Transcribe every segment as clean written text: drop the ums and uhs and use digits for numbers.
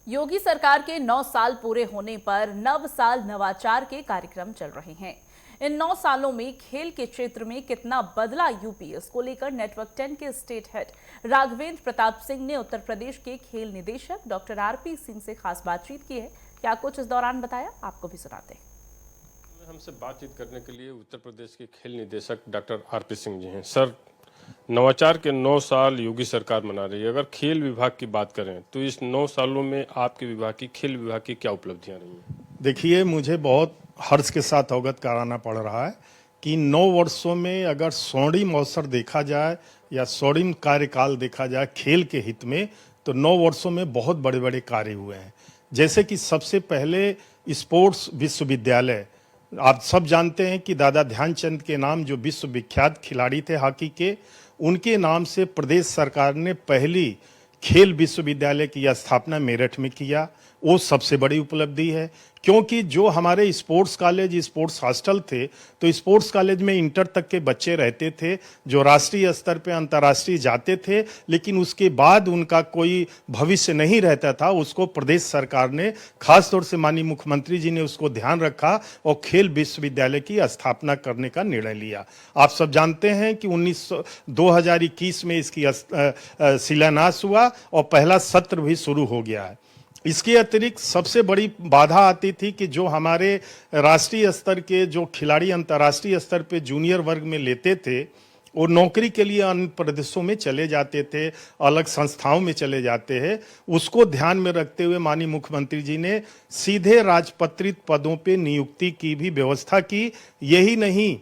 योगी सरकार के 9 साल पूरे होने पर नव साल नवाचार के कार्यक्रम चल रहे हैं। इन 9 सालों में खेल के क्षेत्र में कितना बदला यूपी, इसको लेकर नेटवर्क 10 के स्टेट हेड राघवेंद्र प्रताप सिंह ने उत्तर प्रदेश के खेल निदेशक डॉक्टर आरपी सिंह से खास बातचीत की है। क्या कुछ इस दौरान बताया, आपको भी सुनाते हैं। हमसे बातचीत करने के लिए उत्तर प्रदेश के खेल निदेशक डॉक्टर आरपी सिंह जी हैं। सर, नवाचार के 9 साल योगी सरकार मना रही है। अगर खेल विभाग की बात करें तो इस 9 सालों में आपके विभाग की, खेल विभाग की क्या उपलब्धियां रही हैं? देखिए, मुझे बहुत हर्ष के साथ अवगत कराना पड़ रहा है कि 9 वर्षों में अगर स्वर्णिम अवसर देखा जाए या स्वर्णिम कार्यकाल देखा जाए खेल के हित में, तो 9 वर्षों में बहुत बड़े बड़े कार्य हुए हैं। जैसे कि सबसे पहले स्पोर्ट्स विश्वविद्यालय, आप सब जानते हैं कि दादा ध्यानचंद के नाम, जो विश्वविख्यात खिलाड़ी थे हॉकी के, उनके नाम से प्रदेश सरकार ने पहली खेल विश्वविद्यालय की स्थापना मेरठ में किया। वो सबसे बड़ी उपलब्धि है, क्योंकि जो हमारे स्पोर्ट्स कॉलेज, स्पोर्ट्स हॉस्टल थे, तो स्पोर्ट्स कॉलेज में इंटर तक के बच्चे रहते थे जो राष्ट्रीय स्तर पे, अंतर्राष्ट्रीय जाते थे, लेकिन उसके बाद उनका कोई भविष्य नहीं रहता था। उसको प्रदेश सरकार ने, खासतौर से माननीय मुख्यमंत्री जी ने उसको ध्यान रखा और खेल विश्वविद्यालय की स्थापना करने का निर्णय लिया। आप सब जानते हैं कि 2021 में इसकी शिलान्यास हुआ और पहला सत्र भी शुरू हो गया है। इसके अतिरिक्त सबसे बड़ी बाधा आती थी कि जो हमारे राष्ट्रीय स्तर के जो खिलाड़ी अंतर्राष्ट्रीय स्तर पे जूनियर वर्ग में लेते थे, वो नौकरी के लिए अन्य प्रदेशों में चले जाते थे, अलग संस्थाओं में चले जाते हैं। उसको ध्यान में रखते हुए माननीय मुख्यमंत्री जी ने सीधे राजपत्रित पदों पे नियुक्ति की भी व्यवस्था की। यही नहीं,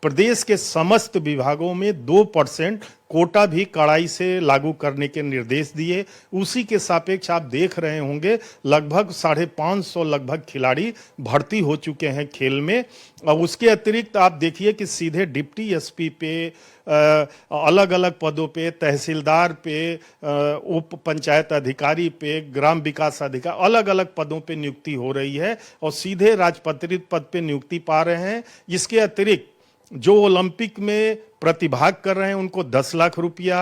प्रदेश के समस्त विभागों में 2% कोटा भी कड़ाई से लागू करने के निर्देश दिए। उसी के सापेक्ष आप देख रहे होंगे लगभग 550 लगभग खिलाड़ी भर्ती हो चुके हैं खेल में। और उसके अतिरिक्त आप देखिए कि सीधे डिप्टी एसपी पे, अलग अलग पदों पे, तहसीलदार पे, उप पंचायत अधिकारी पे, ग्राम विकास अधिकारी, अलग अलग पदों पे नियुक्ति हो रही है और सीधे राजपत्रित पद पे नियुक्ति पा रहे हैं। इसके अतिरिक्त जो ओलंपिक में प्रतिभाग कर रहे हैं उनको 10 लाख रुपया,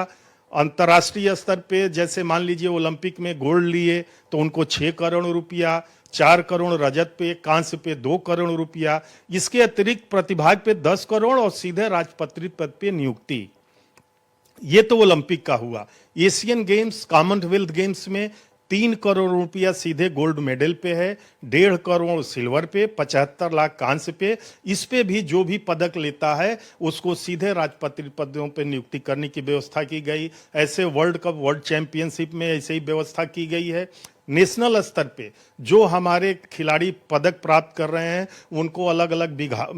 अंतर्राष्ट्रीय स्तर पे जैसे मान लीजिए ओलंपिक में गोल्ड लिए तो उनको 6 करोड़ रुपया, 4 करोड़ रजत पे, कांस्य पे 2 करोड़ रुपया, इसके अतिरिक्त प्रतिभाग पे 10 करोड़ और सीधे राजपत्रित पद पे नियुक्ति। ये तो ओलंपिक का हुआ। एशियन गेम्स, कॉमनवेल्थ गेम्स में 3 करोड़ रुपया सीधे गोल्ड मेडल पे है, 1.5 करोड़ सिल्वर पे, 75 लाख कांस्य पे। इस पे भी जो भी पदक लेता है उसको सीधे राजपत्रित पदों पे नियुक्ति करने की व्यवस्था की गई। ऐसे वर्ल्ड कप, वर्ल्ड चैंपियनशिप में ऐसे ही व्यवस्था की गई है। नेशनल स्तर पे जो हमारे खिलाड़ी पदक प्राप्त कर रहे हैं उनको अलग अलग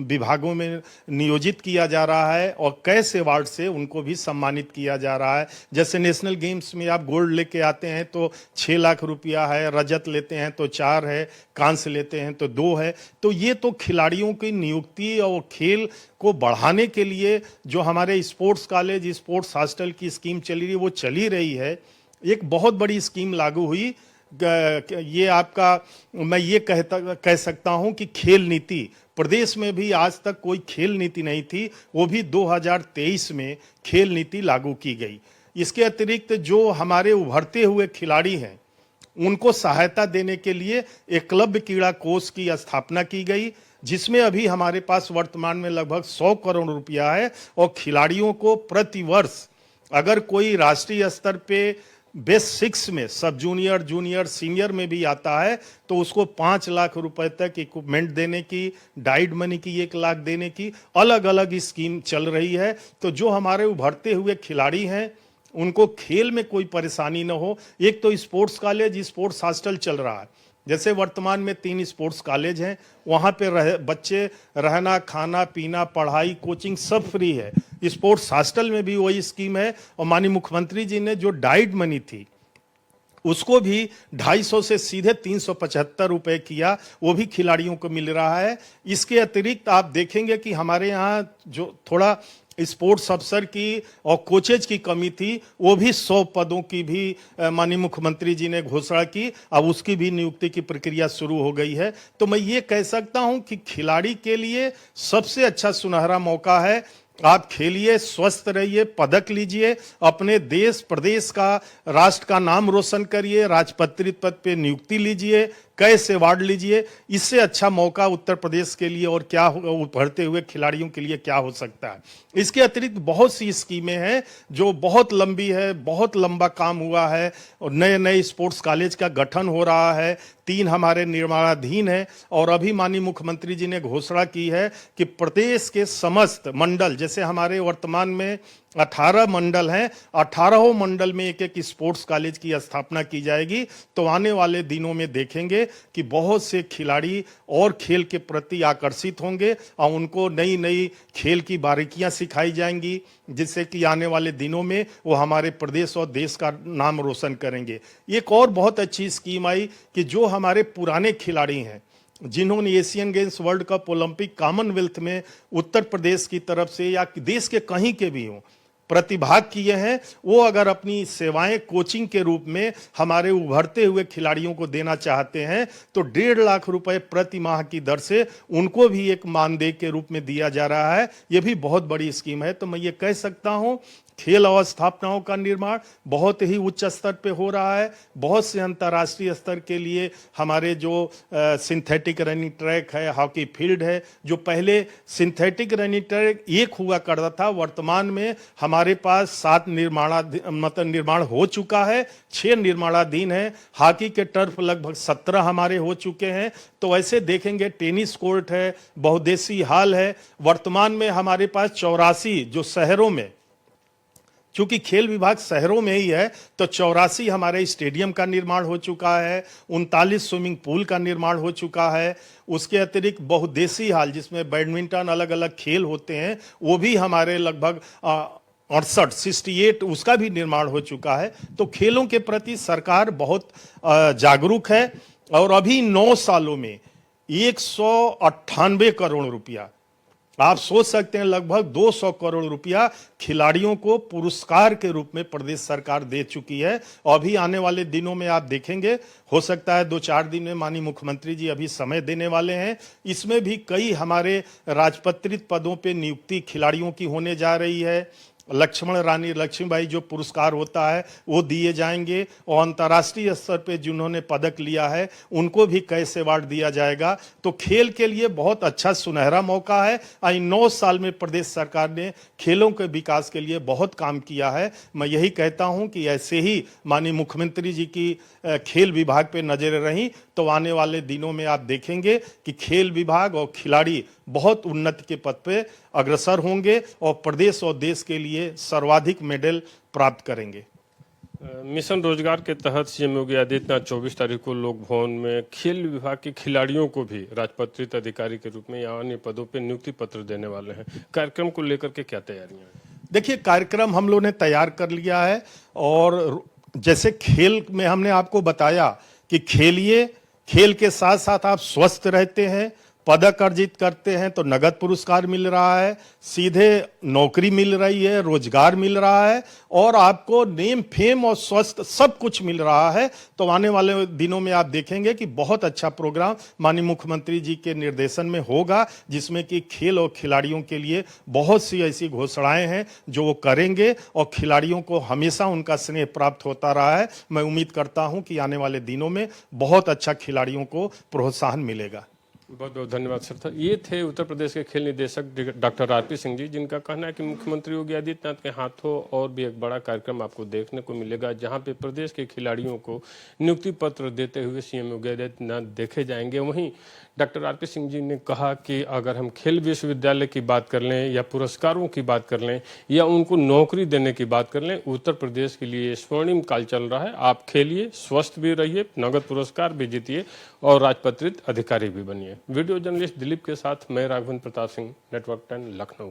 विभागों में नियोजित किया जा रहा है और कैसे अवार्ड से उनको भी सम्मानित किया जा रहा है। जैसे नेशनल गेम्स में आप गोल्ड लेके आते हैं तो 6 लाख रुपया है, रजत लेते हैं तो 4 है, कांस्य लेते हैं तो 2 है। तो ये तो खिलाड़ियों की नियुक्ति और खेल को बढ़ाने के लिए जो हमारे स्पोर्ट्स कॉलेज, स्पोर्ट्स हॉस्टल की स्कीम चली रही है, वो चली रही है। एक बहुत बड़ी स्कीम लागू हुई। ये आपका, मैं ये कह सकता हूं कि खेल नीति, प्रदेश में भी आज तक कोई खेल नीति नहीं थी, वो भी 2023 में खेल नीति लागू की गई। इसके अतिरिक्त जो हमारे उभरते हुए खिलाड़ी हैं उनको सहायता देने के लिए एकलव्य क्रीड़ा कोष की स्थापना की गई, जिसमें अभी हमारे पास वर्तमान में लगभग 100 करोड़ रुपया है। और खिलाड़ियों को प्रतिवर्ष अगर कोई राष्ट्रीय स्तर पे बेस्ट 6 में, सब जूनियर, जूनियर, सीनियर में भी आता है तो उसको 5 लाख रुपए तक इक्विपमेंट देने की, डाइट मनी की 1 लाख देने की अलग अलग स्कीम चल रही है। तो जो हमारे उभरते हुए खिलाड़ी हैं उनको खेल में कोई परेशानी न हो। एक तो स्पोर्ट्स कॉलेज, स्पोर्ट्स हॉस्टल चल रहा है। जैसे वर्तमान में 3 स्पोर्ट्स कॉलेज हैं, वहाँ पे बच्चे रहना, खाना, पीना, पढ़ाई, कोचिंग सब फ्री है। स्पोर्ट्स हॉस्टल में भी वही स्कीम है और माननीय मुख्यमंत्री जी ने जो डाइट मनी थी उसको भी 250 से सीधे 375 रुपए किया, वो भी खिलाड़ियों को मिल रहा है। इसके अतिरिक्त आप देखेंगे कि हमारे यहाँ जो थोड़ा स्पोर्ट्स अफसर की और कोचेज की कमी थी, वो भी 100 पदों की भी माननीय मुख्यमंत्री जी ने घोषणा की। अब उसकी भी नियुक्ति की प्रक्रिया शुरू हो गई है। तो मैं ये कह सकता हूं कि खिलाड़ी के लिए सबसे अच्छा सुनहरा मौका है आप खेलिए, स्वस्थ रहिए, पदक लीजिए, अपने देश प्रदेश का, राष्ट्र का नाम रोशन करिए, राजपत्रित पद पे नियुक्ति लीजिए, कैसे अवार्ड लीजिए। इससे अच्छा मौका उत्तर प्रदेश के लिए और क्या उभरते हुए खिलाड़ियों के लिए क्या हो सकता है। इसके अतिरिक्त बहुत सी स्कीमें हैं जो बहुत लंबी है, बहुत लंबा काम हुआ है, और नए नए स्पोर्ट्स कॉलेज का गठन हो रहा है, 3 हमारे निर्माणाधीन है, और अभी माननीय मुख्यमंत्री जी ने घोषणा की है कि प्रदेश के समस्त मंडल, जैसे हमारे वर्तमान में 18 मंडल हैं, 18 मंडल में एक एक स्पोर्ट्स कॉलेज की स्थापना की जाएगी। तो आने वाले दिनों में देखेंगे कि बहुत से खिलाड़ी और खेल के प्रति आकर्षित होंगे और उनको नई नई खेल की बारीकियां सिखाई जाएंगी, जिससे कि आने वाले दिनों में वो हमारे प्रदेश और देश का नाम रोशन करेंगे। एक और बहुत अच्छी स्कीम आई कि जो हमारे पुराने खिलाड़ी हैं, जिन्होंने Asian games, world cup, Olympic, Commonwealth में उत्तर प्रदेश की तरफ से या देश के कहीं के भी हों प्रतिभाग किए हैं, वो अगर अपनी सेवाएं कोचिंग के रूप में हमारे उभरते हुए खिलाड़ियों को देना चाहते हैं तो 1.5 लाख रुपए प्रति माह की दर से उनको भी एक मानदेय के रूप में दिया जा रहा है। ये भी बहुत बड़ी स्कीम है। तो मैं ये कह सकता हूं, खेल अवस्थापनाओं का निर्माण बहुत ही उच्च स्तर पे हो रहा है। बहुत से अंतर्राष्ट्रीय स्तर के लिए हमारे जो सिंथेटिक रनिंग ट्रैक है, हॉकी फील्ड है, जो पहले सिंथेटिक रनिंग ट्रैक एक हुआ करता था, वर्तमान में हमारे पास 7 निर्माण हो चुका है, 6 निर्माणाधीन है। हॉकी के टर्फ लगभग 17 हमारे हो चुके हैं। तो ऐसे देखेंगे, टेनिस कोर्ट है, बहुउद्देशीय हॉल है। वर्तमान में हमारे पास 84 जो शहरों में, चूंकि खेल विभाग शहरों में ही है, तो 84 हमारे स्टेडियम का निर्माण हो चुका है, 39 स्विमिंग पूल का निर्माण हो चुका है। उसके अतिरिक्त बहुउद्देशीय हॉल जिसमें बैडमिंटन, अलग अलग खेल होते हैं, वो भी हमारे लगभग 68 उसका भी निर्माण हो चुका है। तो खेलों के प्रति सरकार बहुत जागरूक है। और अभी 9 सालों में 198 करोड़ रुपया, आप सोच सकते हैं लगभग 200 करोड़ रुपया खिलाड़ियों को पुरस्कार के रूप में प्रदेश सरकार दे चुकी है। और अभी आने वाले दिनों में आप देखेंगे, हो सकता है 2-4 दिन में माननीय मुख्यमंत्री जी अभी समय देने वाले हैं, इसमें भी कई हमारे राजपत्रित पदों पे नियुक्ति खिलाड़ियों की होने जा रही है। लक्ष्मण रानी लक्ष्मीबाई जो पुरस्कार होता है वो दिए जाएंगे, और अंतर्राष्ट्रीय स्तर पे जिन्होंने पदक लिया है उनको भी कैसे अवार्ड दिया जाएगा। तो खेल के लिए बहुत अच्छा सुनहरा मौका है। 9 साल में प्रदेश सरकार ने खेलों के विकास के लिए बहुत काम किया है। मैं यही कहता हूं कि ऐसे ही माननीय मुख्यमंत्री जी की खेल विभाग पे नजरें रहीं तो आने वाले दिनों में आप देखेंगे कि खेल विभाग और खिलाड़ी बहुत उन्नति के पथ पे अग्रसर होंगे और प्रदेश और देश के लिए सर्वाधिक मेडल प्राप्त करेंगे। मिशन रोजगार के तहत सीएम योगी आदित्यनाथ 24 तारीख को लोक भवन में खेल विभाग के खिलाड़ियों को भी राजपत्रित अधिकारी के रूप में या अन्य पदों पर नियुक्ति पत्र देने वाले हैं। कार्यक्रम को लेकर के क्या तैयारियां हैं? देखिए, कार्यक्रम हम लोगों ने तैयार कर लिया है, और जैसे खेल में हमने आपको बताया कि खेलिए, खेल के साथ साथ आप स्वस्थ रहते हैं, पदक अर्जित करते हैं तो नगद पुरस्कार मिल रहा है, सीधे नौकरी मिल रही है, रोजगार मिल रहा है, और आपको नेम फेम और स्वस्थ सब कुछ मिल रहा है। तो आने वाले दिनों में आप देखेंगे कि बहुत अच्छा प्रोग्राम माननीय मुख्यमंत्री जी के निर्देशन में होगा, जिसमें कि खेल और खिलाड़ियों के लिए बहुत सी ऐसी घोषणाएं हैं जो वो करेंगे, और खिलाड़ियों को हमेशा उनका स्नेह प्राप्त होता रहा है। मैं उम्मीद करता हूं कि आने वाले दिनों में बहुत अच्छा खिलाड़ियों को प्रोत्साहन मिलेगा। बहुत बहुत धन्यवाद सर। ये थे उत्तर प्रदेश के खेल निदेशक डॉक्टर आरपी सिंह जी, जिनका कहना है कि मुख्यमंत्री योगी आदित्यनाथ के हाथों और भी एक बड़ा कार्यक्रम आपको देखने को मिलेगा, जहां पे प्रदेश के खिलाड़ियों को नियुक्ति पत्र देते हुए सीएम योगी आदित्यनाथ देखे जाएंगे। वहीं डॉक्टर आरपी सिंह जी ने कहा कि अगर हम खेल विश्वविद्यालय की बात कर लें या पुरस्कारों की बात कर लें या उनको नौकरी देने की बात कर लें, उत्तर प्रदेश के लिए स्वर्णिम काल चल रहा है। आप खेलिए, स्वस्थ भी रहिए, नगद पुरस्कार भी जीतिए और राजपत्रित अधिकारी भी बनिए। वीडियो जर्नलिस्ट दिलीप के साथ मैं राघवेंद्र प्रताप सिंह, नेटवर्क 10 लखनऊ।